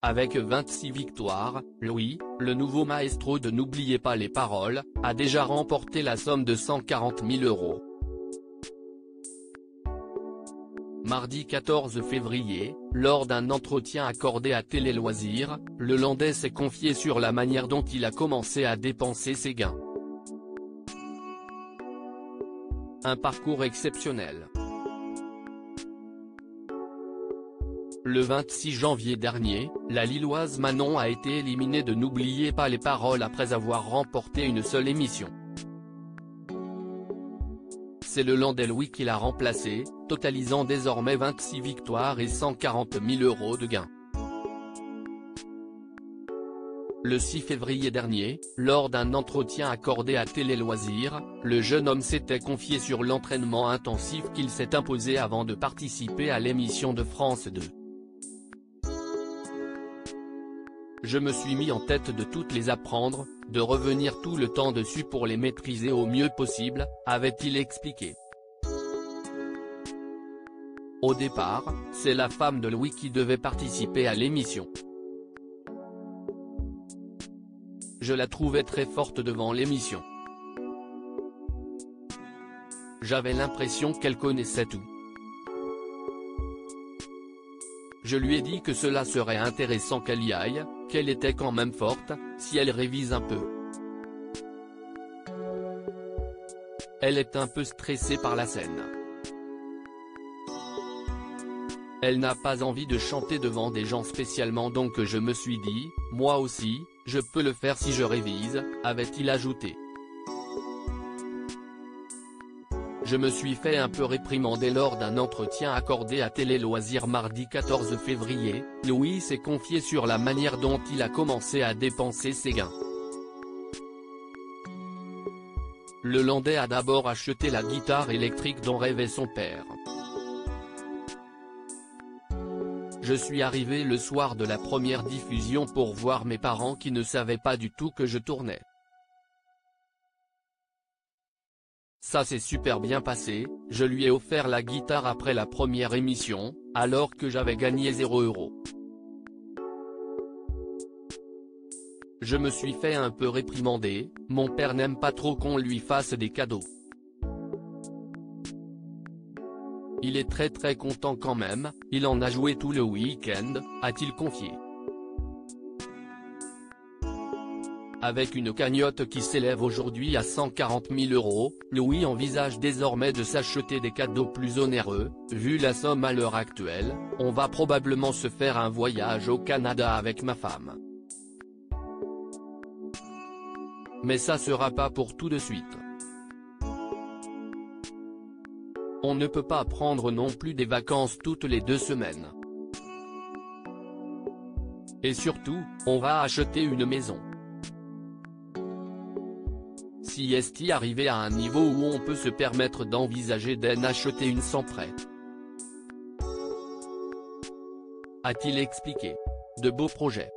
Avec 26 victoires, Louis, le nouveau maestro de N'oubliez pas les paroles, a déjà remporté la somme de 140 000 €. Mardi 14 février, lors d'un entretien accordé à Télé Loisirs, le Landais s'est confié sur la manière dont il a commencé à dépenser ses gains. Un parcours exceptionnel. Le 26 janvier dernier, la Lilloise Manon a été éliminée de N'oubliez pas les paroles après avoir remporté une seule émission. C'est le Landais Louis qui l'a remplacé, totalisant désormais 26 victoires et 140 000 € de gains. Le 6 février dernier, lors d'un entretien accordé à Télé Loisirs, le jeune homme s'était confié sur l'entraînement intensif qu'il s'est imposé avant de participer à l'émission de France 2. Je me suis mis en tête de toutes les apprendre, de revenir tout le temps dessus pour les maîtriser au mieux possible, avait-il expliqué. Au départ, c'est la femme de Louis qui devait participer à l'émission. Je la trouvais très forte devant l'émission. J'avais l'impression qu'elle connaissait tout. Je lui ai dit que cela serait intéressant qu'elle y aille, qu'elle était quand même forte, si elle révise un peu. Elle est un peu stressée par la scène. Elle n'a pas envie de chanter devant des gens spécialement, donc je me suis dit, moi aussi, je peux le faire si je révise, avait-il ajouté. Je me suis fait un peu réprimander lors d'un entretien accordé à Télé Loisirs mardi 14 février, Louis s'est confié sur la manière dont il a commencé à dépenser ses gains. Le Landais a d'abord acheté la guitare électrique dont rêvait son père. Je suis arrivé le soir de la première diffusion pour voir mes parents qui ne savaient pas du tout que je tournais. Ça s'est super bien passé, je lui ai offert la guitare après la première émission, alors que j'avais gagné 0 €. Je me suis fait un peu réprimander, mon père n'aime pas trop qu'on lui fasse des cadeaux. Il est très content quand même, il en a joué tout le week-end, a-t-il confié. Avec une cagnotte qui s'élève aujourd'hui à 140 000 €, Louis envisage désormais de s'acheter des cadeaux plus onéreux. Vu la somme à l'heure actuelle, on va probablement se faire un voyage au Canada avec ma femme. Mais ça sera pas pour tout de suite. On ne peut pas prendre non plus des vacances toutes les 2 semaines. Et surtout, on va acheter une maison. Si est arrivé à un niveau où on peut se permettre d'envisager d'en acheter une sans prêt. A-t-il expliqué. De beaux projets.